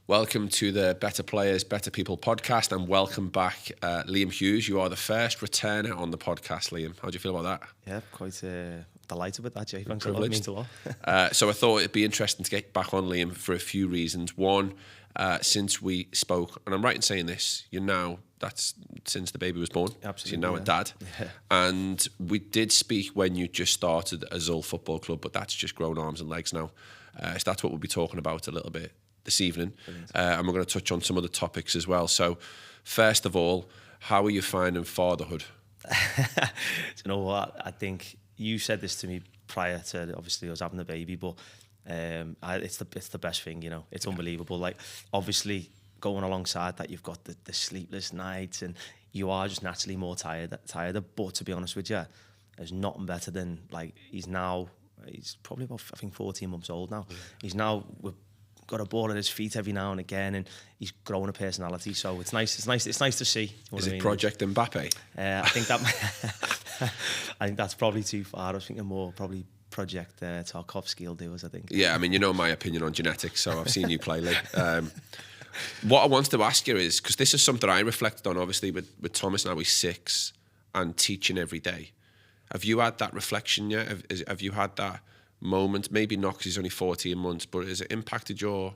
Welcome to the Better Players, Better People podcast, and welcome back, Liam Hughes. You are the first returner on the podcast, Liam. How do you feel about that? Yeah, quite delighted with that, Jay. Thanks a lot. It means a lot. So I thought it'd be interesting to get back on, Liam, for a few reasons. One, since we spoke, and I'm right in saying this, that's since the baby was born. Absolutely. So you're now a dad. Yeah. And we did speak when you just started Azul Football Club, but that's just grown arms and legs now. So that's what we'll be talking about a little bit this evening. And we're going to touch on some other topics as well. So first of all, how are you finding fatherhood? Do you know what? I think you said this to me prior to obviously us having the baby, but it's the best thing, you know. It's unbelievable. Like, obviously going alongside that, you've got the sleepless nights and you are just naturally more tired. But to be honest with you, there's nothing better than, like, he's probably about, I think, 14 months old now. He's now got a ball at his feet every now and again, and he's growing a personality. So it's nice. It's nice to see. Is it Project Mbappe? I think that's probably too far. I was thinking more probably Project Tarkovsky will do us, I think. Yeah, I mean, you know my opinion on genetics, so I've seen you play, Lee. What I wanted to ask you is, because this is something I reflected on, obviously, with Thomas now, he's 6, and teaching every day. Have you had that reflection yet? Have you had that moment? Maybe not, because he's only 14 months, but has it impacted you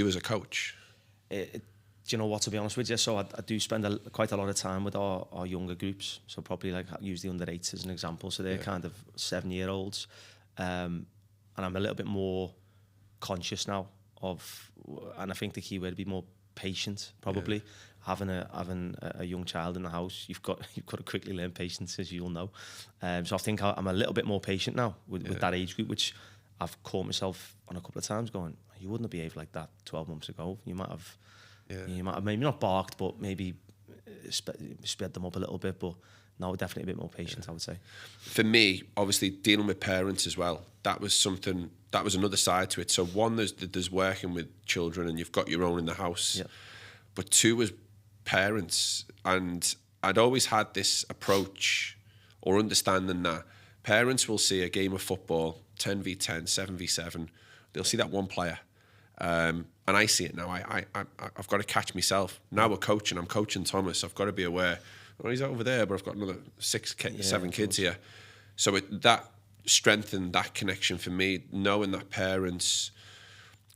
as a coach? Do you know what, to be honest with you, so I do spend quite a lot of time with our younger groups, so probably like use the under-8s as an example, so they're kind of 7-year-olds, and I'm a little bit more conscious now of, and I think the key word would be more patient, probably. Having a young child in the house, you've got to quickly learn patience, as you'll know. So I think I'm a little bit more patient now with that age group, which I've caught myself on a couple of times going, you wouldn't have behaved like that 12 months ago. You might have maybe not barked, but maybe sped them up a little bit. But now definitely a bit more patient, I would say. For me, obviously dealing with parents as well, that was another side to it. So one, there's working with children, and you've got your own in the house. Yeah. But two was parents, and I'd always had this approach or understanding that parents will see a game of football, 10v10, 7v7, they'll see that one player, and I see it now. I've got to catch myself. Now I'm coaching Thomas, I've got to be aware, he's over there, but I've got another 7 kids here. So that strengthened that connection for me, knowing that parents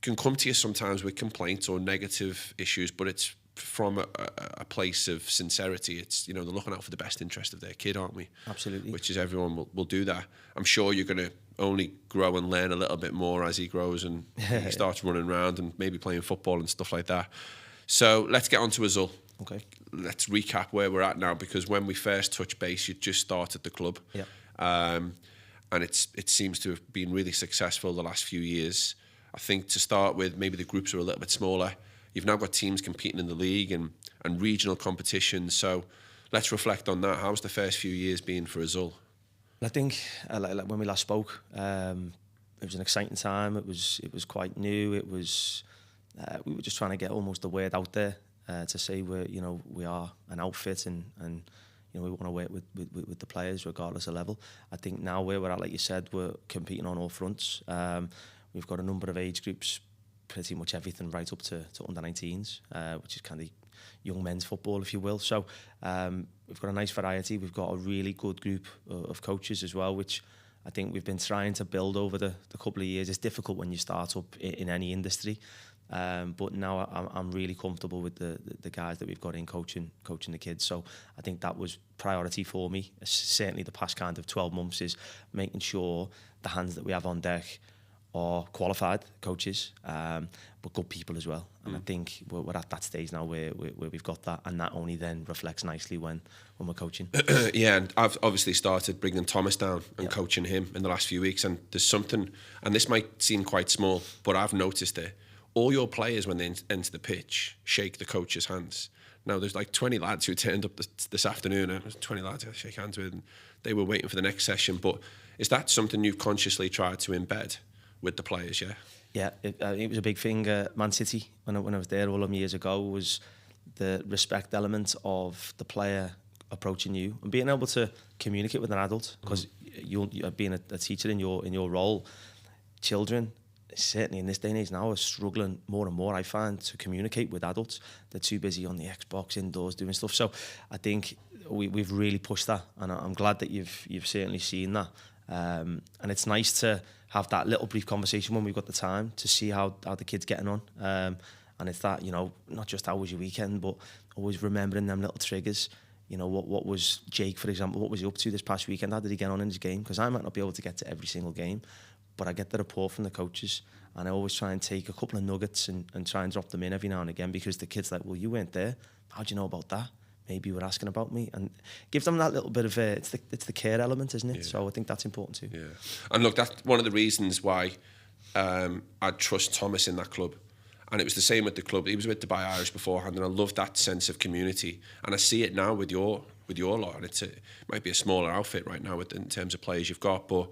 can come to you sometimes with complaints or negative issues, but it's from a place of sincerity. It's, they're looking out for the best interest of their kid, aren't we? Absolutely. Which is, everyone will do that. I'm sure you're going to only grow and learn a little bit more as he grows and he starts running around and maybe playing football and stuff like that. So let's get on to Azul. Okay. Let's recap where we're at now, because when we first touched base, you just started the club. Yeah. And it seems to have been really successful the last few years. I think to start with, maybe the groups are a little bit smaller. You've now got teams competing in the league and regional competitions. So let's reflect on that. How's the first few years been for Azul? I think like when we last spoke, it was an exciting time. It was quite new. It was we were just trying to get almost the word out there to say we are an outfit and we want to work with the players regardless of level. I think now where we're at, like you said, we're competing on all fronts. We've got a number of age groups, pretty much everything right up to under-19s, which is kind of young men's football, if you will. So we've got a nice variety. We've got a really good group of coaches as well, which I think we've been trying to build over the couple of years. It's difficult when you start up in any industry, but now I'm really comfortable with the guys that we've got in coaching the kids. So I think that was priority for me. Certainly the past kind of 12 months is making sure the hands that we have on deck are qualified coaches, but good people as well. And I think we're at that stage now where we've got that, and that only then reflects nicely when we're coaching. Yeah, and I've obviously started bringing Thomas down and coaching him in the last few weeks, and there's something, and this might seem quite small, but I've noticed it. All your players, when they enter the pitch, shake the coach's hands. Now, there's like 20 lads who turned up this afternoon, and there's 20 lads I shake hands with, and they were waiting for the next session. But is that something you've consciously tried to embed with the players, yeah? Yeah, it was a big thing. Man City, when I was there all them years ago, was the respect element of the player approaching you and being able to communicate with an adult, because you're being a teacher in your role. Children, certainly in this day and age now, are struggling more and more, I find, to communicate with adults. They're too busy on the Xbox, indoors, doing stuff. So I think we've really pushed that, and I'm glad that you've certainly seen that. And it's nice to have that little brief conversation when we've got the time to see how the kid's getting on. And it's that, not just how was your weekend, but always remembering them little triggers. What was Jake, for example, what was he up to this past weekend? How did he get on in his game? Because I might not be able to get to every single game, but I get the report from the coaches, and I always try and take a couple of nuggets and try and drop them in every now and again, because the kid's like, well, you weren't there. How do you know about that? Maybe you were asking about me, and give them that little bit of it's the care element, isn't it? Yeah. So I think that's important too. Yeah, and look, that's one of the reasons why I trust Thomas in that club. And it was the same with the club. He was with Dubai Irish beforehand, and I love that sense of community. And I see it now with your lot. And it might be a smaller outfit right now in terms of players you've got, but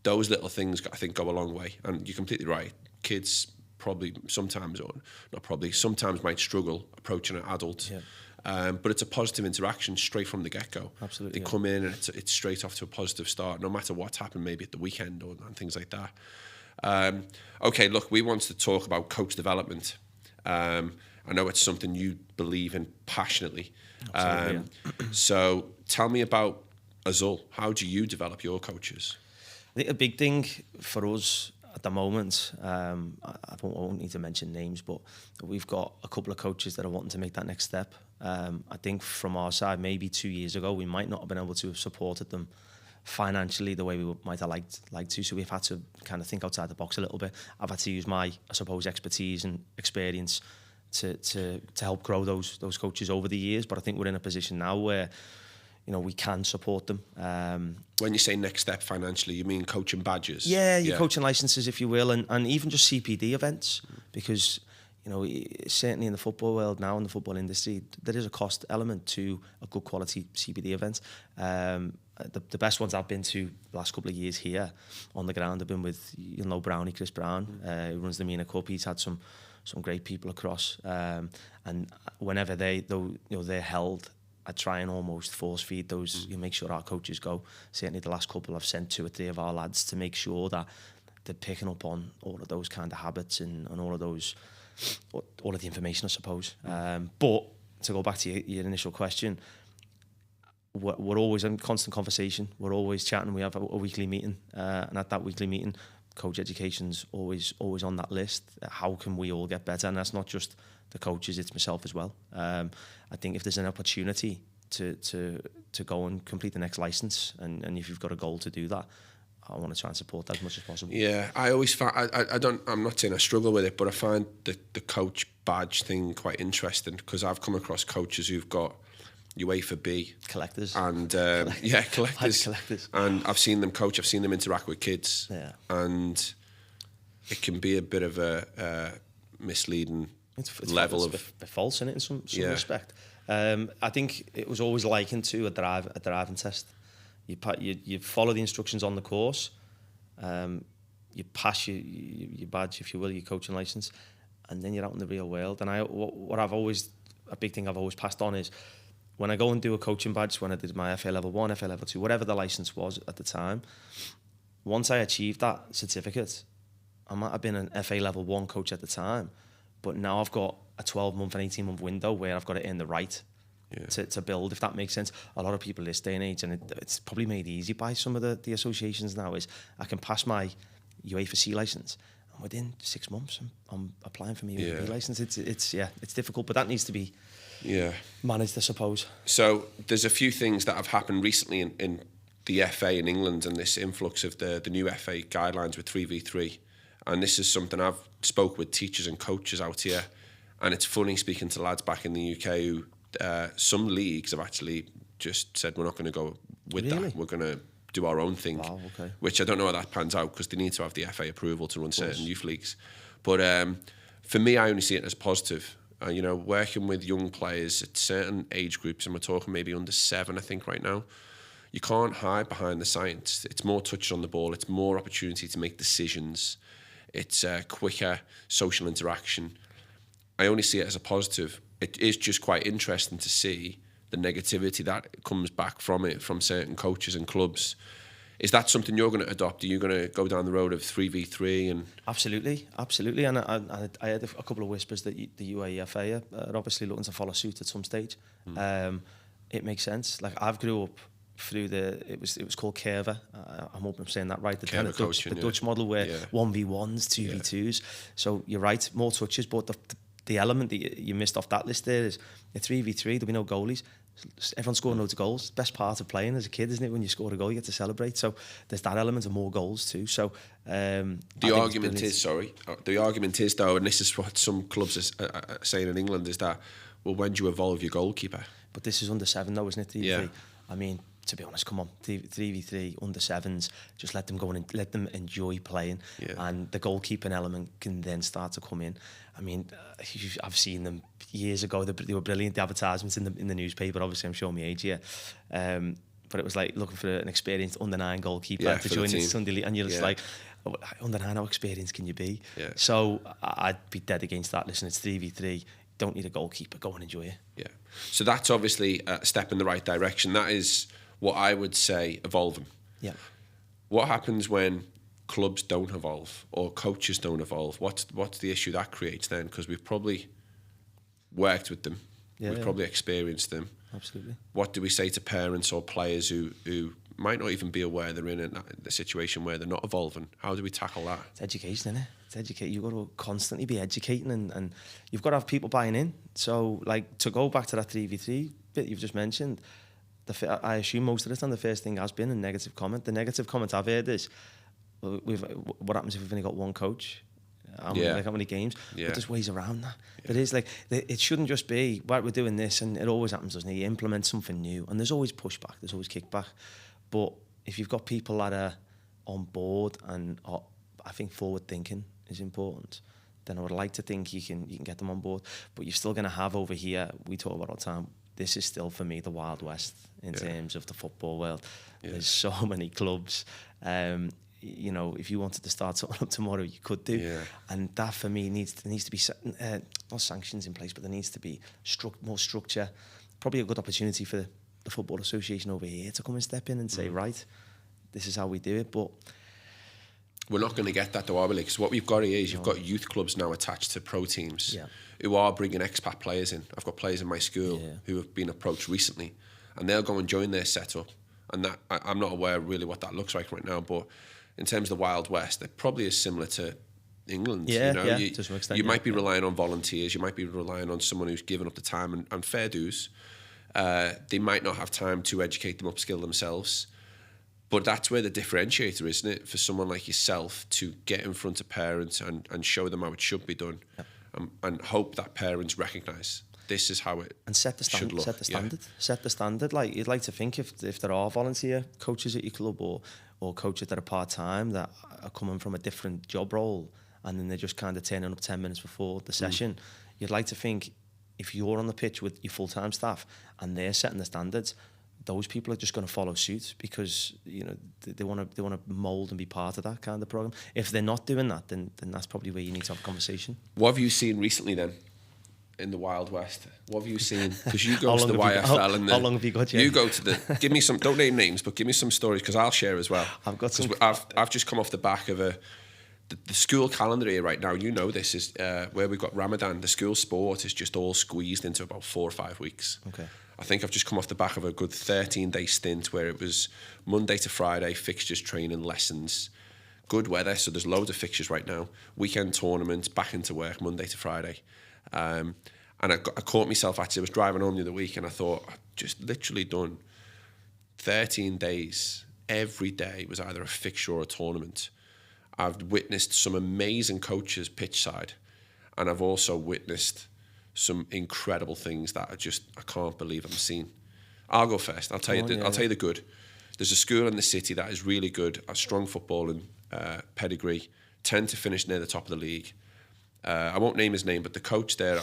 those little things I think go a long way. And you're completely right. Kids probably sometimes, or not probably, sometimes might struggle approaching an adult. Yeah. But it's a positive interaction straight from the get-go. Absolutely. They come in and it's straight off to a positive start, no matter what's happened maybe at the weekend and things like that. Okay, look, we want to talk about coach development. I know it's something you believe in passionately. So tell me about Azul. How do you develop your coaches? I think a big thing for us at the moment, I won't need to mention names, but we've got a couple of coaches that are wanting to make that next step. I think from our side, maybe 2 years ago, we might not have been able to have supported them financially the way we might have liked to, so we've had to kind of think outside the box a little bit. I've had to use my, I suppose, expertise and experience to help grow those coaches over the years, but I think we're in a position now where we can support them. When you say next step financially, you mean coaching badges? Yeah, your coaching licenses, if you will, and even just CPD events, because certainly in the football world now, in the football industry, there is a cost element to a good quality CPD event. The best ones I've been to the last couple of years here on the ground have been with Brownie, Chris Brown, who runs the Mina Cup. He's had some great people across, and whenever they're held, I try and almost force feed those. You make sure our coaches go. Certainly the last couple, I've sent 2 or 3 of our lads to make sure that they're picking up on all of those kind of habits and all of the information, I suppose. But to go back to your initial question, we're always in constant conversation. We're always chatting. We have a weekly meeting, and at that weekly meeting, coach education's always on that list. How can we all get better? And that's not just the coaches; it's myself as well. I think if there's an opportunity to go and complete the next license, and if you've got a goal to do that, I want to try and support that as much as possible. Yeah, I always find I'm not saying I struggle with it, but I find the coach badge thing quite interesting, because I've come across coaches who've got UEFA B collectors and collectors, and I've seen them coach. I've seen them interact with kids, and it can be a bit of a misleading level of false in it in some respect. I think it was always likened to a driving test. You follow the instructions on the course, you pass your badge, if you will, your coaching license, and then you're out in the real world. And a big thing I've always passed on is, when I go and do a coaching badge, when I did my FA level 1, FA level 2, whatever the license was at the time, once I achieved that certificate, I might have been an FA level 1 coach at the time, but now I've got a 12-month and 18-month window where I've got to earn the right to build, if that makes sense. A lot of people this day and age, and it's probably made easy by some of the associations now, is I can pass my UEFA C license, and within 6 months I'm applying for my UEFA B license. It's difficult, but that needs to be managed, I suppose. So there's a few things that have happened recently in the FA in England, and this influx of the new FA guidelines with 3v3, and this is something I've spoke with teachers and coaches out here, and it's funny speaking to lads back in the UK who some leagues have actually just said, we're not going to go with that, we're going to do our own thing. Wow, okay. Which I don't know how that pans out, because they need to have the FA approval to run certain youth leagues. But for me, I only see it as positive. Working with young players at certain age groups, and we're talking maybe under 7, I think, right now, you can't hide behind the science. It's more touches on the ball. It's more opportunity to make decisions. It's quicker social interaction. I only see it as a positive. It is just quite interesting to see the negativity that comes back from it, from certain coaches and clubs. Is that something you're going to adopt? Are you going to go down the road of 3v3? And Absolutely. And I had a couple of whispers that the UEFA are obviously looking to follow suit at some stage. It makes sense. Like, I've grew up through it was called Curva. I hope I'm saying that right. The kind of Dutch model where 1v1s, 2v2s. So you're right, more touches, but the element that you missed off that list there is a 3v3. There'll be no goalies. Everyone's scoring loads of goals. Best part of playing as a kid, isn't it? When you score a goal, you get to celebrate. So there's that element of more goals too. So the argument is though, and this is what some clubs are saying in England, is that, well, when do you evolve your goalkeeper? But this is under 7 though, isn't it? 3v3. Yeah. I mean, to be honest, come on, 3v3 under 7s, just let them go and let them enjoy playing, and the goalkeeping element can then start to come in. I mean, I've seen them years ago. They were brilliant. The advertisements in the newspaper. Obviously, I'm showing my age here, but it was like looking for an experienced under 9 goalkeeper to join the Sunday League, and you're just like, oh, under 9, how experienced can you be? Yeah. So I'd be dead against that. Listen, it's 3v3. Don't need a goalkeeper. Go and enjoy it. Yeah. So that's obviously a step in the right direction. That is what I would say evolving. Yeah. What happens when clubs don't evolve or coaches don't evolve? What's the issue that creates then? Because we've probably worked with them. We've probably experienced them. Absolutely. What do we say to parents or players who might not even be aware they're in a situation where they're not evolving? How do we tackle that? It's education, isn't it? It's educate. You've got to constantly be educating, and you've got to have people buying in. So, like, to go back to that 3v3 bit you've just mentioned, I assume most of the time the first thing has been a negative comment. The negative comment I've heard is, what happens if we've only got one coach? How many games? But there's ways around that. Yeah. There is, like, it shouldn't just be, right, we're doing this, and it always happens, doesn't it? You implement something new, and there's always pushback, there's always kickback. But if you've got people that are on board and I think forward thinking is important, then I would like to think you can get them on board. But you're still going to have over here, we talk about all the time, this is still for me the Wild West in terms of the football world. There's so many clubs. You know, if you wanted to start something up tomorrow, you could do. And that for me needs to be not sanctions in place, but there needs to be more structure. Probably a good opportunity for the Football Association over here to come and step in and say, right, this is how we do it. But we're not going to get that though, are we? Because what we've got here is you've got youth clubs now attached to pro teams who are bringing expat players in. I've got players in my school who have been approached recently, and they'll go and join their setup. And that I'm not aware really what that looks like right now, but in terms of the Wild West, it probably is similar to England. To some extent, you might be relying on volunteers, you might be relying on someone who's given up the time and fair dues. They might not have time to educate them, upskill themselves. But that's where the differentiator, isn't it, for someone like yourself to get in front of parents and show them how it should be done, and hope that parents recognise this is how it set the standard. Should look. Set the standard. Like, you'd like to think if there are volunteer coaches at your club or coaches that are part-time that are coming from a different job role, and then they're just kind of turning up 10 minutes before the session, you'd like to think if you're on the pitch with your full-time staff and they're setting the standards, those people are just going to follow suit because, you know, they want to mould and be part of that kind of program. If they're not doing that, then that's probably where you need to have a conversation. What have you seen recently then in the Wild West? What have you seen? Because you go to the YFL and how long have you got? You go to the. Give me some. Don't name names, but give me some stories because I'll share as well. I've got some. I've just come off the back of the school calendar here right now. You know, this is where we've got Ramadan. The school sport is just all squeezed into about 4 or 5 weeks. Okay. I think I've just come off the back of a good 13-day stint where it was Monday to Friday, fixtures, training, lessons, good weather, so there's loads of fixtures right now, weekend tournaments, back into work Monday to Friday. And I caught myself, actually, I was driving home the other week and I thought, I've just literally done 13 days, every day was either a fixture or a tournament. I've witnessed some amazing coaches pitch side, and I've also witnessed some incredible things that I can't believe I'm seeing. I'll go first. I'll tell you the good. There's a school in the city that is really good at strong football and pedigree, tend to finish near the top of the league. I won't name his name, but the coach there,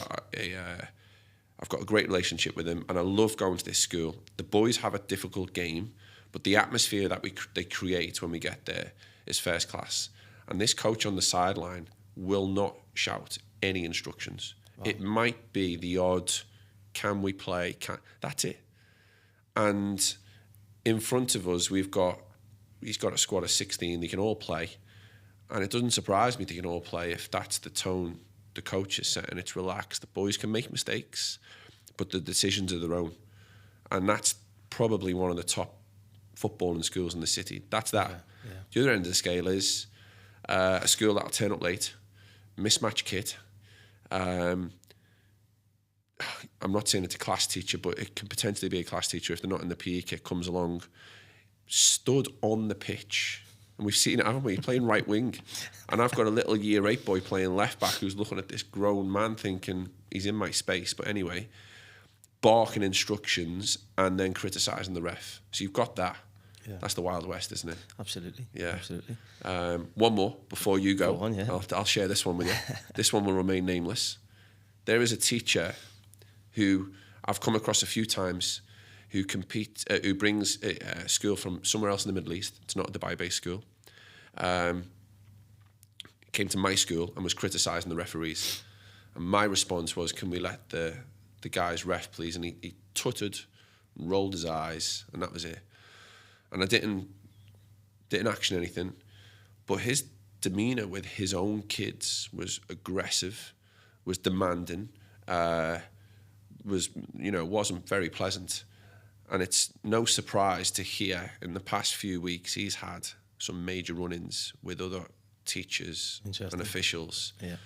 I've got a great relationship with him, and I love going to this school. The boys have a difficult game, but the atmosphere that they create when we get there is first class. And this coach on the sideline will not shout any instructions. Wow. It might be the odd, can we play? That's it. And in front of us, we've got he's got a squad of 16. They can all play, and it doesn't surprise me they can all play if that's the tone the coach is setting. It's relaxed. The boys can make mistakes, but the decisions are their own, and that's probably one of the top footballing schools in the city. That's that. Yeah. The other end of the scale is a school that'll turn up late, mismatch kit. I'm not saying it's a class teacher, but it can potentially be a class teacher if they're not in the PE kit, comes along, stood on the pitch. And we've seen it, haven't we? Playing right wing. And I've got a little year 8 boy playing left back who's looking at this grown man thinking he's in my space. But anyway, barking instructions and then criticising the ref. So you've got that. Yeah. That's the Wild West, isn't it? Absolutely. Yeah. Absolutely. One more before you go. Go on, yeah. I'll share this one with you. This one will remain nameless. There is a teacher who I've come across a few times who brings a school from somewhere else in the Middle East. It's not a Dubai-based school. Came to my school and was criticising the referees. And my response was, can we let the guys ref, please? And he tutted, rolled his eyes, and that was it. And I didn't action anything. But his demeanour with his own kids was aggressive, was demanding, wasn't very pleasant. And it's no surprise to hear in the past few weeks he's had some major run-ins with other teachers and officials. Yeah.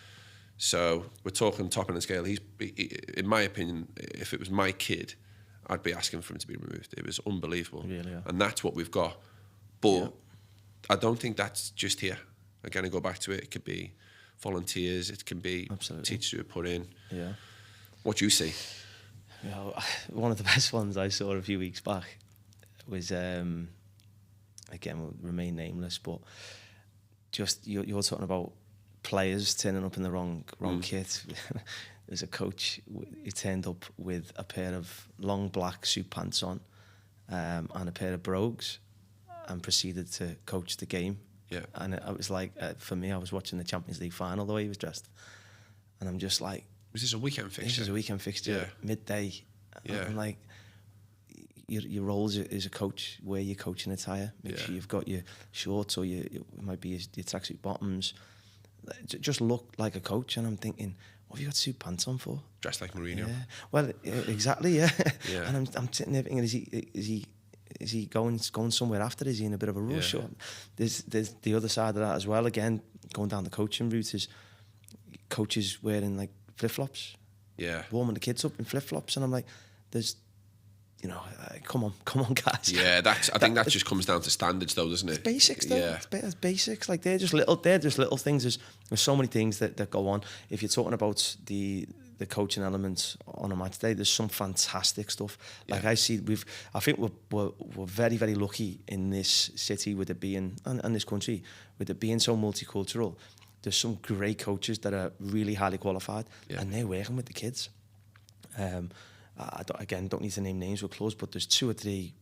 So we're talking top of the scale. He, in my opinion, if it was my kid, I'd be asking for him to be removed. It was unbelievable. Really, yeah. And that's what we've got. But I don't think that's just here. Again, I go back to it. It could be volunteers. It can be teachers who are put in. Yeah. What do you see? You know, one of the best ones I saw a few weeks back was, again, will remain nameless, but just you're talking about players turning up in the wrong kit. There's a coach who turned up with a pair of long black suit pants on and a pair of brogues and proceeded to coach the game. Yeah. And I was like, for me, I was watching the Champions League final the way he was dressed. And I'm just like... Was this a weekend fixture? This was a weekend fixture, midday. Yeah. I'm like, your role as a coach, wear your coaching attire. Make sure you've got your shorts or it might be your tracksuit bottoms. Just look like a coach. And I'm thinking, what have you got suit pants on for? Dressed like Mourinho. Yeah. Well, exactly, yeah. Yeah. And I'm sitting there thinking, is he going somewhere after? Is he in a bit of a rush? Yeah. Or there's the other side of that as well. Again, going down the coaching route is coaches wearing like flip-flops. Yeah. Warming the kids up in flip-flops. And I'm like, there's, come on, guys. Yeah, I think that just comes down to standards, though, doesn't it? It's basics, though. Yeah. It's basics. Like they're just little things. There's so many things that go on. If you're talking about the coaching elements on a match day, there's some fantastic stuff. Like I see, I think we're very, very lucky in this city with it being, and this country, with it being so multicultural. There's some great coaches that are really highly qualified, and they're working with the kids. I don't need to name names with clubs, but there's 2 or 3,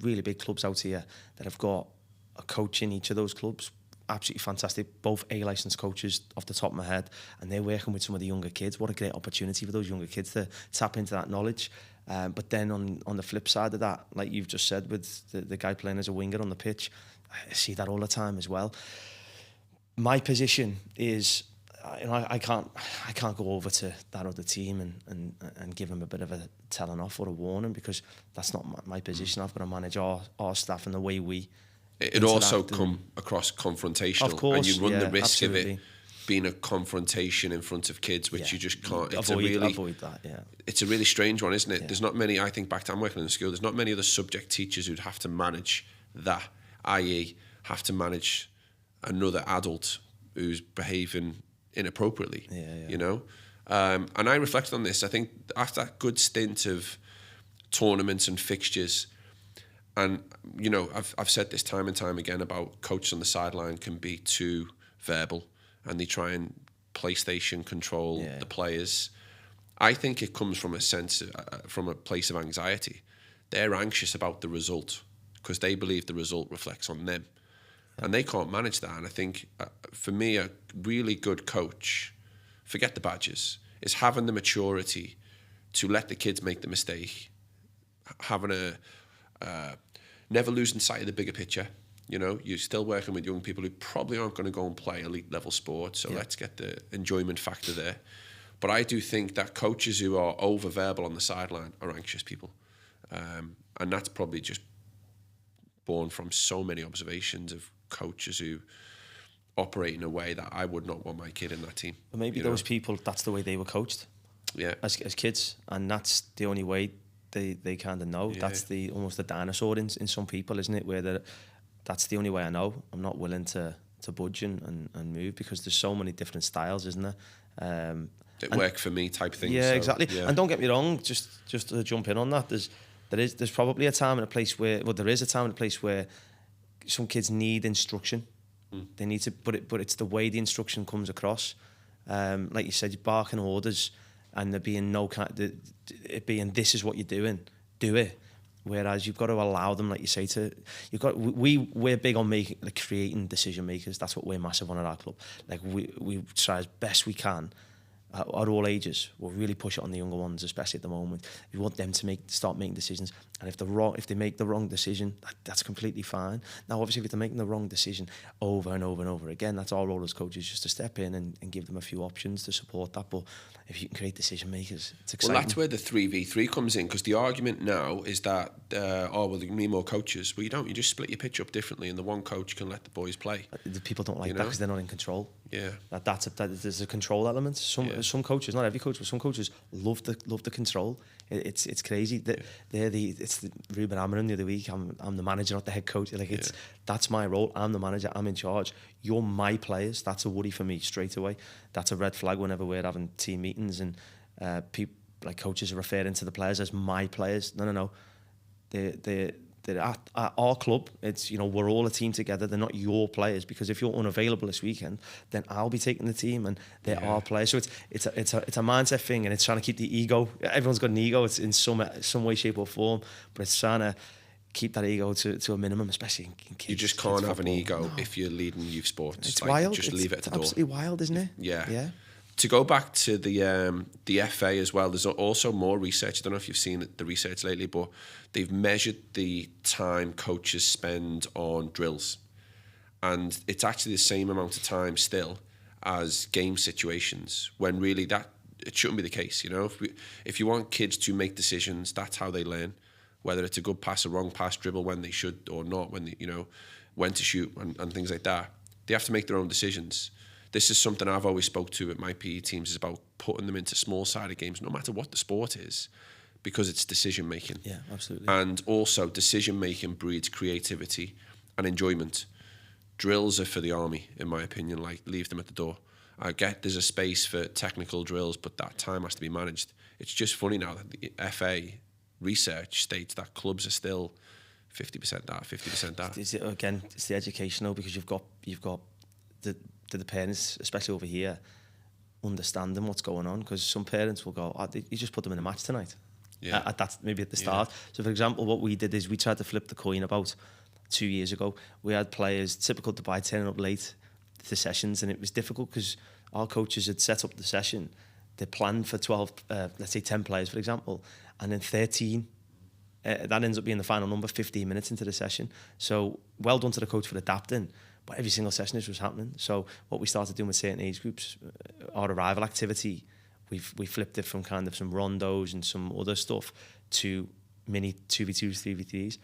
really big clubs out here that have got a coach in each of those clubs. Absolutely fantastic. Both A-licensed coaches off the top of my head, and they're working with some of the younger kids. What a great opportunity for those younger kids to tap into that knowledge. But then on the flip side of that, like you've just said, with the guy playing as a winger on the pitch, I see that all the time as well. My position is, I can't go over to that other team and give them a bit of a telling off or a warning, because that's not my position. I've got to manage our staff and the way we. It also come across confrontational, of course, and you run the risk absolutely. of it being a confrontation in front of kids, which you just can't. Avoid that. Yeah, it's a really strange one, isn't it? Yeah. There's not many. I think back to I'm working in a school. There's not many other subject teachers who'd have to manage that, i.e., have to manage another adult who's behaving inappropriately. And I reflected on this. I think after that good stint of tournaments and fixtures, and I've said this time and time again about coaches on the sideline can be too verbal and they try and PlayStation control the players. I think it comes from from a place of anxiety. They're anxious about the result because they believe the result reflects on them. And they can't manage that. And I think, for me, a really good coach, forget the badges, is having the maturity to let the kids make the mistake, having never losing sight of the bigger picture. You know, you're still working with young people who probably aren't going to go and play elite level sports. So let's get the enjoyment factor there. But I do think that coaches who are over verbal on the sideline are anxious people. And that's probably just born from so many observations of coaches who operate in a way that I would not want my kid in that team. But maybe those people, that's the way they were coached. Yeah. As kids. And that's the only way they kind of know. That's almost the dinosaur in some people, isn't it? Where that's the only way I know. I'm not willing to budge and move, because there's so many different styles, isn't there? It work for me type thing. Yeah, so, exactly. Yeah. And don't get me wrong, just to jump in on that, there's probably a time and a place where, there is a time and a place where some kids need instruction. They need to, but it's the way the instruction comes across. Like you said, you're barking orders, and there being it being, this is what you're doing, do it. Whereas you've got to allow them, like you say, we're big on creating decision makers. That's what we're massive on at our club. Like we try as best we can at all ages. We'll really push it on the younger ones, especially at the moment. We want them to start making decisions, and if they make the wrong decision, that's completely fine. Now, obviously, if they're making the wrong decision over and over and over again, that's our role as coaches, just to step in and give them a few options to support that. But if you can create decision makers, it's exciting. Well, that's where the 3v3 comes in, because the argument now is that you need more coaches. Well, you don't. You just split your pitch up differently, and the one coach can let the boys play. The people don't like that because they're not in control. Yeah, there's a control element. Some coaches, not every coach, but some coaches love the control. It's crazy. It's the Ruben Amorim the other week. I'm the manager, not the head coach. That's my role. I'm the manager. I'm in charge. You're my players. That's a worry for me straight away. That's a red flag whenever we're having team meetings and people, like coaches, are referring to the players as my players. No. They're at our club. It's, we're all a team together. They're not your players, because if you're unavailable this weekend, then I'll be taking the team, and they're our players. So it's a mindset thing, and it's trying to keep the ego. Everyone's got an ego. It's in some way, shape, or form, but it's trying to keep that ego to a minimum, especially in kids. You just can't have an ego if you're leading youth sports. It's wild. Just leave it at the door. It's absolutely wild, isn't it? Yeah. To go back to the FA as well, there's also more research. I don't know if you've seen the research lately, but they've measured the time coaches spend on drills. And it's actually the same amount of time still as game situations, when really it shouldn't be the case. If you want kids to make decisions, that's how they learn. Whether it's a good pass, a wrong pass, dribble when they should or not, when when to shoot and things like that. They have to make their own decisions. This is something I've always spoke to at my PE teams, is about putting them into small-sided games, no matter what the sport is, because it's decision-making. Yeah, absolutely. And also, decision-making breeds creativity and enjoyment. Drills are for the army, in my opinion, leave them at the door. I get there's a space for technical drills, but that time has to be managed. It's just funny now that the FA research states that clubs are still 50% that, 50% that. It's the educational, because you've got the parents, especially over here, understanding what's going on, because some parents will go, you just put them in a match tonight. Yeah. Maybe at the start. Yeah. So, for example, what we did is we tried to flip the coin about 2 years ago. We had players, typical Dubai, turning up late to sessions, and it was difficult because our coaches had set up the session. They planned for 12, let's say 10 players, for example, and then 13. That ends up being the final number 15 minutes into the session. So, well done to the coach for adapting. But every single session this was happening. So what we started doing with certain age groups, our arrival activity, we flipped it from kind of some rondos and some other stuff to mini 2v2s, 3v3s.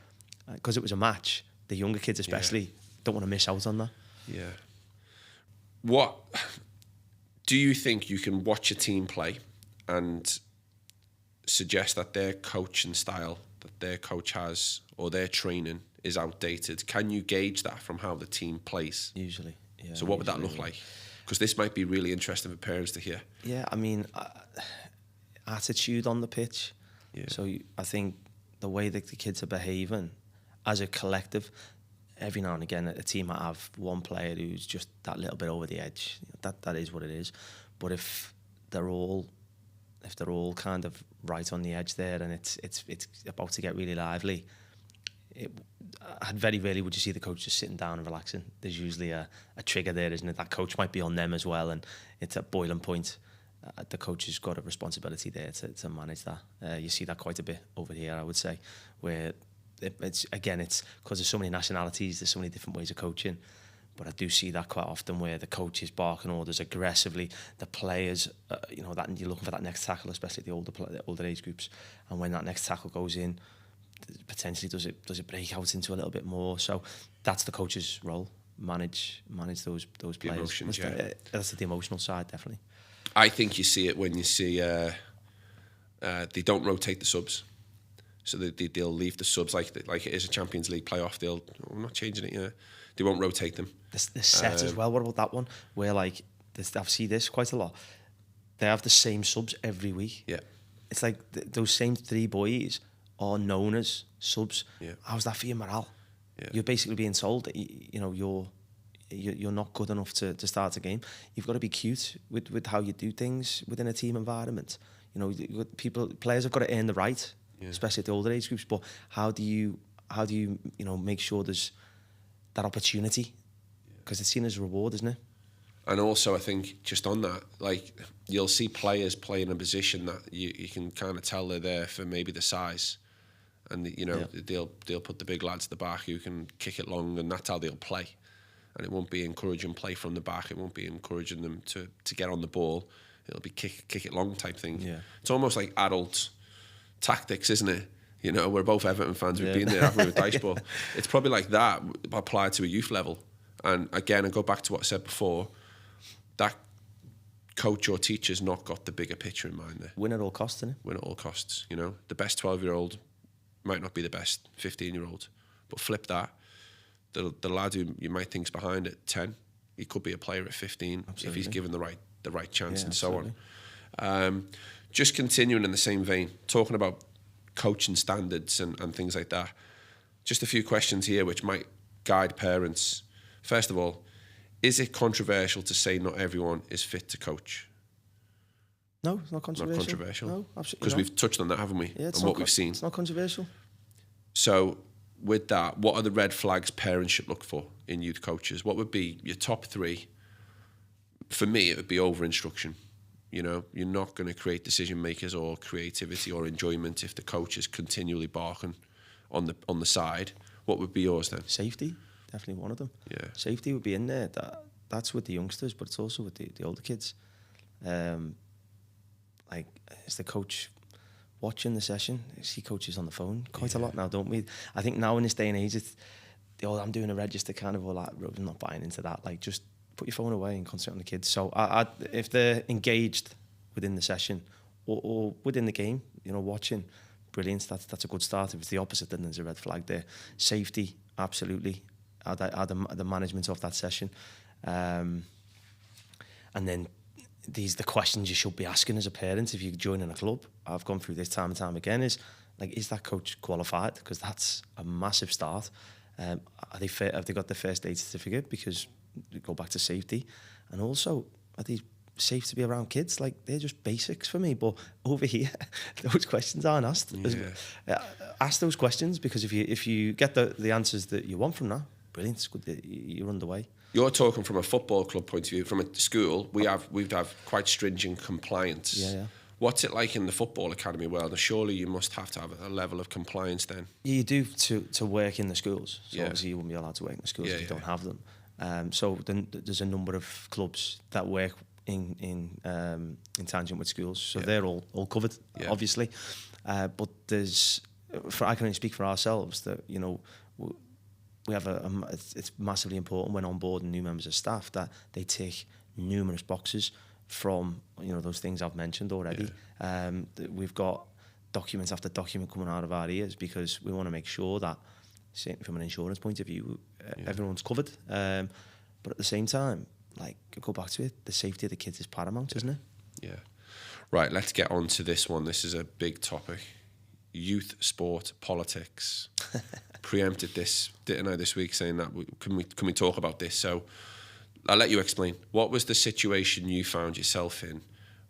Because it was a match, the younger kids especially don't want to miss out on that. Yeah. What do you think you can watch a team play and suggest that their coaching style that their coach has or their training is outdated? Can you gauge that from how the team plays? Usually, yeah. So what would that look like? Because this might be really interesting for parents to hear. Yeah, I mean, attitude on the pitch. Yeah. So I think the way that the kids are behaving as a collective, every now and again a team might have one player who's just that little bit over the edge. That is what it is. But if they're all kind of right on the edge there, and it's about to get really lively, very rarely would you see the coach just sitting down and relaxing. There's usually a trigger there, isn't it? That coach might be on them as well, and it's a boiling point. The coach has got a responsibility there to manage that. You see that quite a bit over here, I would say, where it's because there's so many nationalities, there's so many different ways of coaching. But I do see that quite often where the coaches barking orders aggressively, the players, that you're looking for that next tackle, especially the older age groups. And when that next tackle goes in, potentially does it break out into a little bit more? So that's the coach's role, manage those players. The emotions, that's the emotional side, definitely. I think you see it when you see they don't rotate the subs. So they'll leave the subs like it is a Champions League playoff. I'm not changing it, yeah. They won't rotate them. The set as well. What about that one? Where I see this quite a lot. They have the same subs every week. Yeah. It's like those same 3 boys are known as subs. Yeah. How's that for your morale? Yeah. You're basically being told that you're not good enough to start a game. You've got to be cute with how you do things within a team environment. Players have got to earn the right, especially at the older age groups. But how do you make sure there's that opportunity? Because it's seen as a reward, isn't it? And also, I think just on that, like you'll see players play in a position that you can kind of tell they're there for maybe the size, and they'll put the big lads at the back who can kick it long, and that's how they'll play. And it won't be encouraging play from the back. It won't be encouraging them to get on the ball. It'll be kick it long type thing. Yeah. It's almost like adult tactics, isn't it? We're both Everton fans. We've been there, haven't we, with dice ball? It's probably like that applied to a youth level. And again, I go back to what I said before. That coach or teacher's not got the bigger picture in mind there. Win at all costs, isn't it? Win at all costs. The best 12-year-old might not be the best 15-year-old. But flip that. The lad who you might think's behind at 10, he could be a player at 15 if he's given the right chance and absolutely. so on. Just continuing in the same vein, talking about coaching standards and things like that. Just a few questions here which might guide parents. First of all, is it controversial to say not everyone is fit to coach? No, it's not controversial. Not controversial? No, absolutely Because we've touched on that, haven't we? Yeah, on what we've seen. It's not controversial. So, with that, what are the red flags parents should look for in youth coaches? What would be your top 3? For me, it would be over-instruction. You're not going to create decision makers or creativity or enjoyment if the coach is continually barking on the side. What would be yours then? Safety, definitely one of them. Yeah, safety would be in there. That's with the youngsters, but it's also with the older kids. Is the coach watching the session? I see coaches on the phone quite a lot now, don't we? I think now in this day and age, it's I'm doing a register kind of all that. I'm not buying into that. Like, just put your phone away and concentrate on the kids. So if they're engaged within the session or within the game, watching, brilliant. That's a good start. If it's the opposite, then there's a red flag there. Safety, absolutely. The management of that session, and then the questions you should be asking as a parent if you're joining a club. I've gone through this time and time again. Is that coach qualified? Because that's a massive start. Have they got the first aid certificate? Because we go back to safety, and also are they safe to be around kids? Like, they're just basics for me. But over here, those questions aren't asked. Yeah. Ask those questions, because if you get the answers that you want from that, brilliant. It's good that you're underway. You're talking from a football club point of view. From a school, we'd have quite stringent compliance. Yeah. What's it like in the football academy world? And surely you must have to have a level of compliance then. Yeah, you do to work in the schools. So obviously you wouldn't be allowed to work in the schools if you don't have them. So then there's a number of clubs that work in tangent with schools. So they're all covered, obviously. But I can only speak for ourselves that, we have it's massively important when onboarding new members of staff that they tick numerous boxes from those things I've mentioned already. We've got document after document coming out of our ears, because we want to make sure that, certainly from an insurance point of view, everyone's covered. But at the same time, go back to it, the safety of the kids is paramount, isn't it? Yeah. Right, let's get on to this one. This is a big topic. Youth sport politics. Preempted this, didn't I, this week, saying that can we talk about this? So I'll let you explain. What was the situation you found yourself in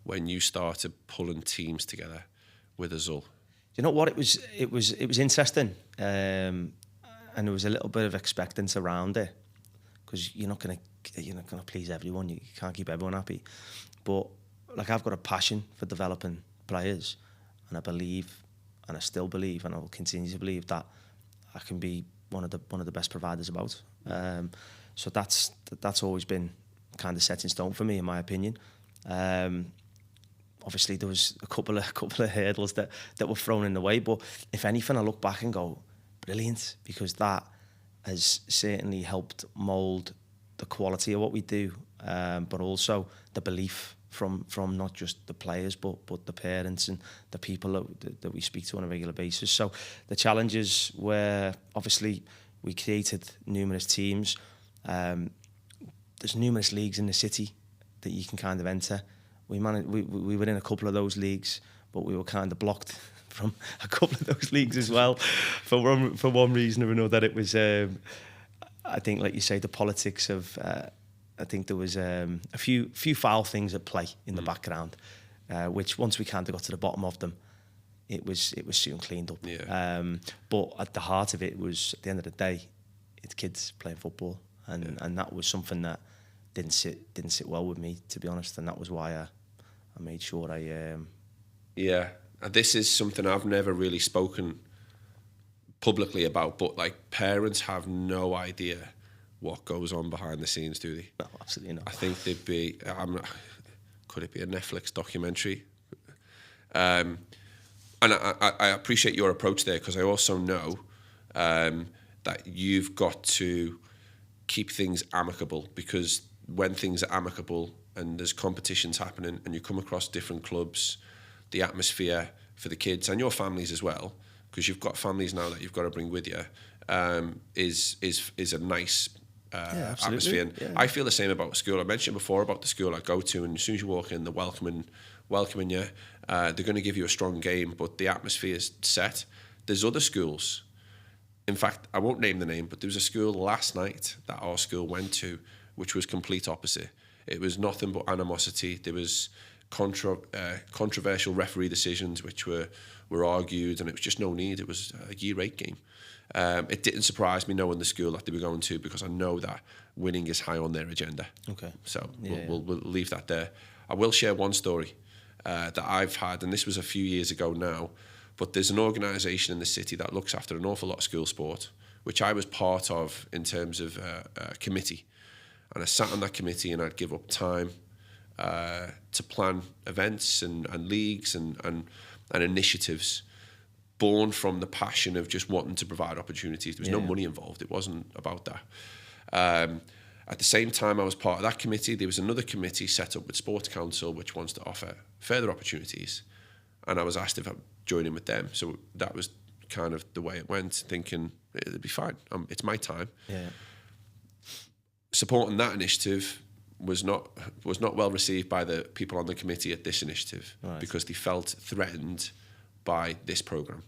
when you started pulling teams together with Azul? You know what? It was interesting, and there was a little bit of expectance around it, because you're not gonna please everyone. You can't keep everyone happy. But I've got a passion for developing players, and I believe, and I still believe, and I will continue to believe that I can be one of the best providers about. So that's always been kind of set in stone for me, in my opinion. Obviously, there was a couple of hurdles that were thrown in the way, but if anything, I look back and go, brilliant, because that has certainly helped mould the quality of what we do, but also the belief from not just the players, but the parents and the people that we speak to on a regular basis. So the challenges were, obviously, we created numerous teams. There's numerous leagues in the city that you can kind of enter. We were in a couple of those leagues, but we were kind of blocked from a couple of those leagues as well, for one reason or another. It was, I think, like you say, the politics of. I think there was a few foul things at play in the background, which once we kind of got to the bottom of them, it was soon cleaned up. Yeah. But at the heart of it was, at the end of the day, it's kids playing football, and that was something that didn't sit well with me, to be honest, and that was why I made sure I. Yeah, and this is something I've never really spoken publicly about, but like parents have no idea what goes on behind the scenes, do they? No, absolutely not. I think they'd be. Could it be a Netflix documentary? And I appreciate your approach there, because I also know that you've got to keep things amicable, because when things are amicable and there's competitions happening and you come across different clubs, the atmosphere for the kids and your families as well, because you've got families now that you've got to bring with you, is a nice atmosphere. And I feel the same about school. I mentioned before about the school I go to, and as soon as you walk in, they're welcoming you. They're going to give you a strong game, but the atmosphere is set. There's other schools. In fact, I won't name the name, but there was a school last night that our school went to, which was complete opposite. It was nothing but animosity. There was controversial referee decisions which were argued, and it was just no need. It was a Year 8 game. It didn't surprise me knowing the school that they were going to, because I know that winning is high on their agenda. Okay. So we'll leave that there. I will share one story that I've had, and this was a few years ago now, but there's an organisation in the city that looks after an awful lot of school sport, which I was part of in terms of a committee. And I sat on that committee, and I'd give up time to plan events and leagues and initiatives born from the passion of just wanting to provide opportunities. There was no money involved. It wasn't about that. At the same time I was part of that committee, there was another committee set up with Sports Council which wants to offer further opportunities. And I was asked if I'd join in with them. So that was kind of the way it went, thinking it'd be fine. It's my time. Yeah. Supporting that initiative was not well received by the people on the committee at this initiative, right, because they felt threatened by this programme.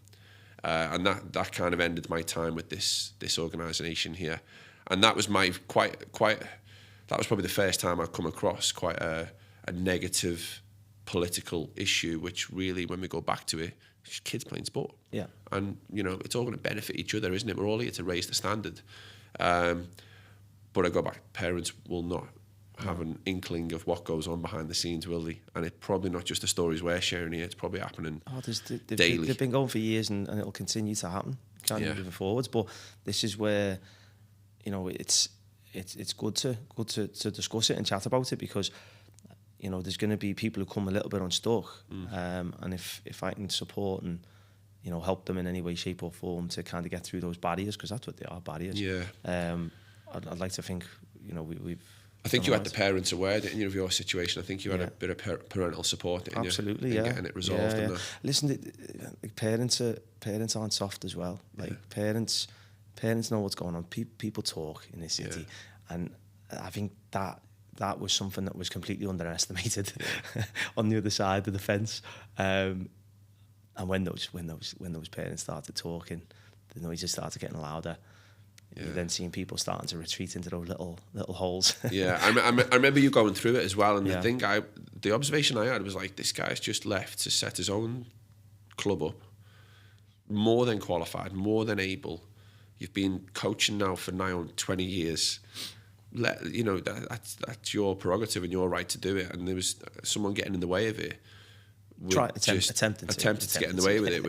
And that kind of ended my time with this organisation here. And that was that was probably the first time I've come across quite a negative political issue, which really, when we go back to it, it's kids playing sport. Yeah. And, it's all going to benefit each other, isn't it? We're all here to raise the standard. But I go back, parents will not have an inkling of what goes on behind the scenes, will they? And it's probably not just the stories we're sharing here, it's probably happening daily. They've been going for years, and it'll continue to happen, moving forwards. But this is where, it's good to discuss it and chat about it, because, there's going to be people who come a little bit unstuck. And if I can support and, help them in any way, shape or form to kind of get through those barriers, because that's what they are, barriers. Yeah. I'd like to think, we've... I think you had the parents aware, didn't you, of your situation? I think you had a bit of parental support, didn't Absolutely, you? In getting it resolved. Yeah. Listen, parents aren't soft as well. Like parents know what's going on. People talk in this city, and I think that was something that was completely underestimated on the other side of the fence. And when those parents started talking, the noises started getting louder. Yeah. You're then seeing people starting to retreat into those little holes. Yeah, I remember you going through it as well. And the observation I had was like, this guy's just left to set his own club up, more than qualified, more than able. You've been coaching now for nigh on 20 years. That's your prerogative and your right to do it. And there was someone getting in the way of it. attempted to get in the way with it.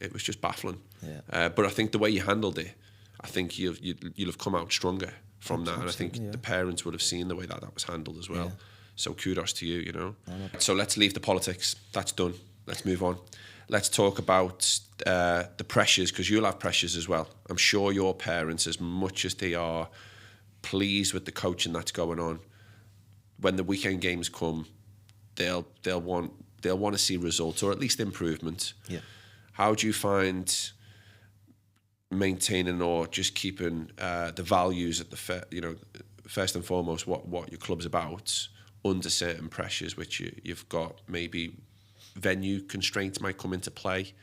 It was just baffling. Yeah. But I think the way you handled it, I think you'll have come out stronger from that, and I think the parents would have seen the way that was handled as well. Yeah. So kudos to you, you know. So let's leave the politics. That's done. Let's move on. Let's talk about the pressures, because you'll have pressures as well. I'm sure your parents, as much as they are pleased with the coaching that's going on, when the weekend games come, they'll want to see results, or at least improvement. Yeah. How do you find maintaining or just keeping the values at the first and foremost what your club's about under certain pressures, which you've got? Maybe venue constraints might come into play,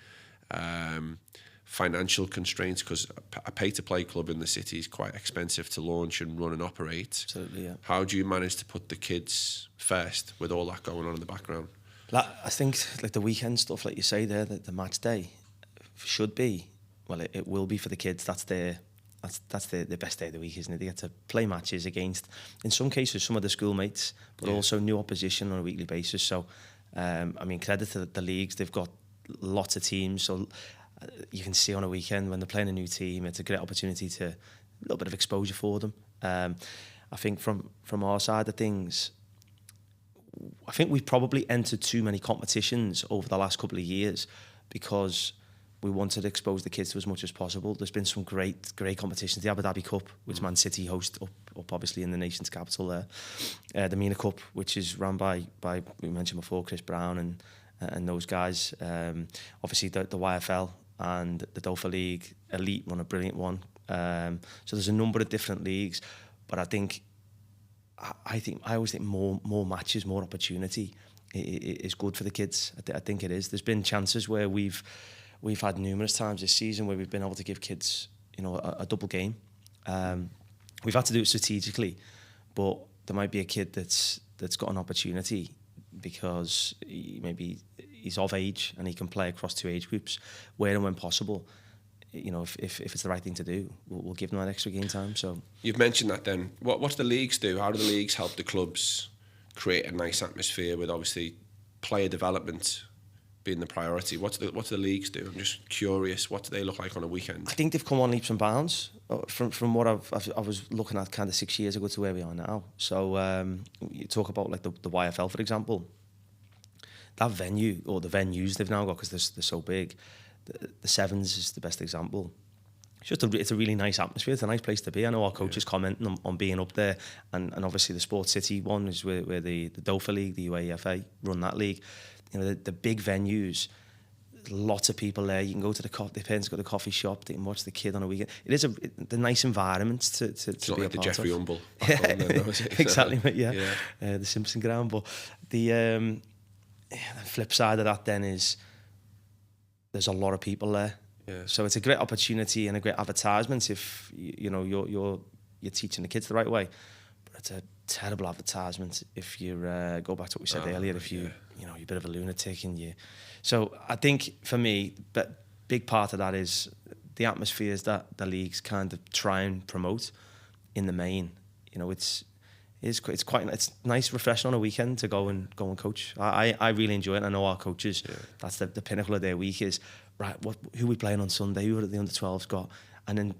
financial constraints, because a pay-to-play club in the city is quite expensive to launch and run and operate. Absolutely, yeah. How do you manage to put the kids first with all that going on in the background? I think like the weekend stuff, like you say there, the match day should be, well, it will be for the kids. That's the best day of the week, isn't it? They get to play matches against, in some cases, some of the schoolmates, but also new opposition on a weekly basis. So, I mean, credit to the leagues. They've got lots of teams, so you can see on a weekend when they're playing a new team, it's a great opportunity to a little bit of exposure for them. I think from our side of things, I think we've probably entered too many competitions over the last couple of years because we wanted to expose the kids to as much as possible. There's been some great competitions. The Abu Dhabi Cup, which Man City host up obviously in the nation's capital there. The MENA Cup, which is run by we mentioned before, Chris Brown and those guys. Obviously the YFL and the Dofa League Elite run a brilliant one. So there's a number of different leagues, but I always think more matches, more opportunity is good for the kids. I think it is. There's been chances where we've had numerous times this season where we've been able to give kids, a double game. We've had to do it strategically, but there might be a kid that's got an opportunity because maybe he's of age and he can play across two age groups, where and when possible. If it's the right thing to do, we'll give them that extra game time. So you've mentioned that. Then what do the leagues do? How do the leagues help the clubs create a nice atmosphere with obviously player development being the priority? What do the leagues do? I'm just curious. What do they look like on a weekend? I think they've come on leaps and bounds from what I was looking at kind of 6 years ago to where we are now. So you talk about like the YFL, for example. That venue, or the venues they've now got, because they're so big. The Sevens is the best example. It's a really nice atmosphere. It's a nice place to be. I know our coaches commenting on being up there, and obviously the Sports City one is where the Dofa League, the UAFA, run that league. The big venues, lots of people there. You can go to the parents go to the coffee shop. They can watch the kid on a weekend. It is the nice environment to it's be not a like the part Jeffrey of. Humble. Exactly, yeah. The Simpson ground. But the flip side of that then is there's a lot of people there. Yeah. So it's a great opportunity and a great advertisement if you're teaching the kids the right way. But it's a terrible advertisement if you go back to what we said earlier. If you're a bit of a lunatic and you. So I think for me, but big part of that is the atmospheres that the leagues kind of try and promote in the main. It's nice, refreshing on a weekend to go and coach. I really enjoy it. I know our coaches. Yeah. That's the pinnacle of their week is right. Who are we playing on Sunday? Who are the under 12s got? And then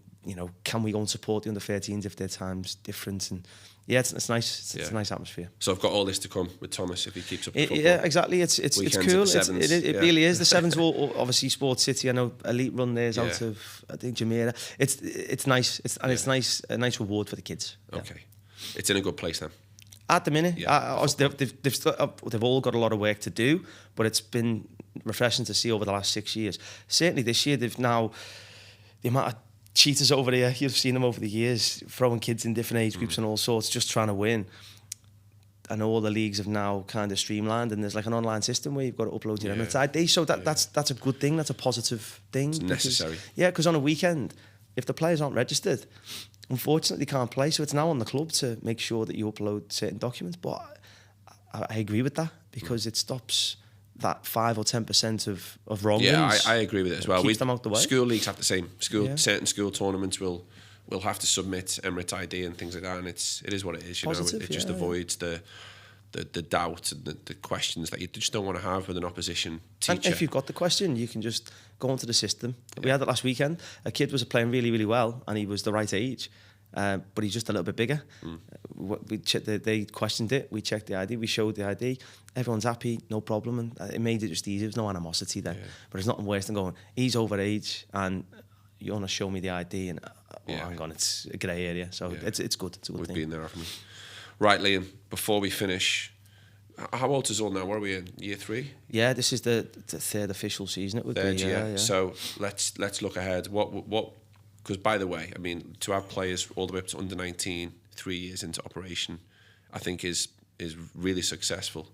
can we go and support the under 13s if their time's different? And yeah, it's nice. It's a nice atmosphere. So I've got all this to come with Thomas if he keeps up. Football. Yeah, exactly. It's cool. It really is. The Sevens will obviously Sports City. I know Elite run theirs out of I think Jumeirah. It's nice. It's nice. A nice reward for the kids. Okay. It's in a good place then. At the minute, they've all got a lot of work to do, but it's been refreshing to see over the last 6 years. Certainly this year, they've now the amount of cheaters over there. You've seen them over the years, throwing kids in different age groups and all sorts, just trying to win. I know all the leagues have now kind of streamlined, and there's like an online system where you've got to upload your Emirates ID. So that's a good thing. That's a positive thing. It's necessary. Because on a weekend, if the players aren't registered, unfortunately, they can't play. So it's now on the club to make sure that you upload certain documents. But I agree with that because it stops that 5 or 10% of wrong ones. I agree with it as well. Keeps them out the way. School leagues have the same. Certain school tournaments will have to submit Emirates ID and things like that, and it is what it is. Positive, it just avoids the the doubt and the questions that you just don't want to have with an opposition teacher. And if you've got the question, you can just go into the system. We had it last weekend. A kid was playing really, really well, and he was the right age, but he's just a little bit bigger. They questioned it. We checked the ID. We showed the ID. Everyone's happy, no problem, and it made it just easy. There's no animosity there. Yeah. But there's nothing worse than going, he's over age, and you want to show me the ID, and hang on, it's a grey area. So it's good. It's a good thing. We've been there, haven't we? Right, Liam, before we finish, how old is Azul now? What are we in? Year 3? Yeah, this is the third official season. It would be. Yeah. So let's look ahead. What? Because by the way, I mean, to have players all the way up to under 19, 3 years into operation, I think is really successful.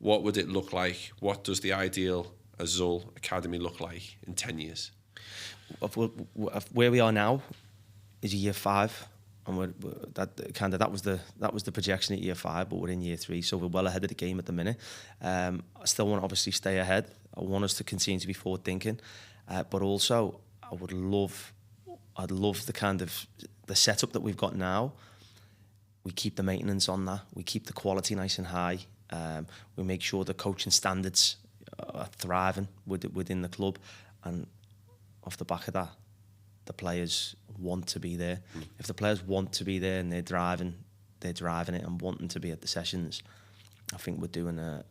What would it look like? What does the ideal Azul Academy look like in 10 years? Where we are now is year 5. And that was the projection at year 5, but we're in year 3, so we're well ahead of the game at the minute. I still want to obviously stay ahead. I want us to continue to be forward thinking, but also I'd love the setup that we've got now. We keep the maintenance on that. We keep the quality nice and high. We make sure the coaching standards are thriving within the club, and off the back of that, the players want to be there. If the players want to be there and they're driving it and wanting to be at the sessions, I think we're doing a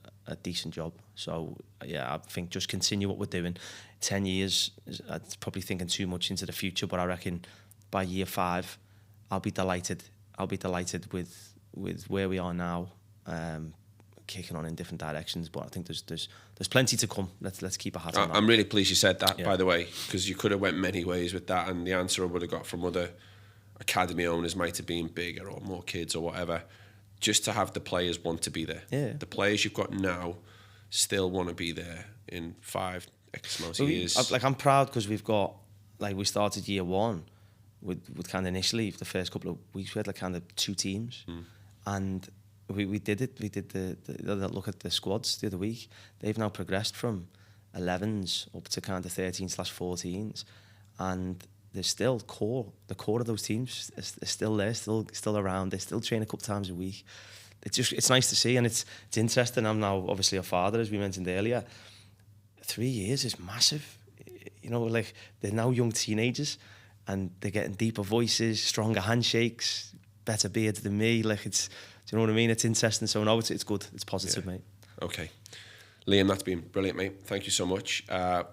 decent job. So yeah, I think just continue what we're doing. 10 years, I'm probably thinking too much into the future, but I reckon by year 5, I'll be delighted. I'll be delighted with where we are now, kicking on in different directions. But I think there's plenty to come. Let's keep a hat on that. I'm really pleased you said that, by the way, because you could have went many ways with that, and the answer I would have got from other academy owners might have been bigger or more kids or whatever. Just to have the players want to be there. Yeah. The players you've got now still want to be there in 5 X amount of years. I'm proud because we've got, we started year 1 with kind of initially the first couple of weeks we had kind of 2 teams, and we did it. We did the look at the squads the other week. They've now progressed from 11s up to kind of 13/14s, and there's still the core of those teams is still there, still around. They still train a couple times a week. It's nice to see, and it's interesting. I'm now obviously a father, as we mentioned earlier. 3 years is massive. They're now young teenagers, and they're getting deeper voices, stronger handshakes, better beards than me. Do you know what I mean? It's interesting. So no, it's good. It's positive, mate. Okay. Liam, that's been brilliant, mate. Thank you so much.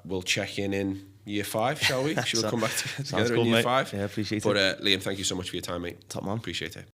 We'll check in year 5, shall we? Shall we come back together in year 5? Yeah, appreciate it. But Liam, thank you so much for your time, mate. Top man. Appreciate it.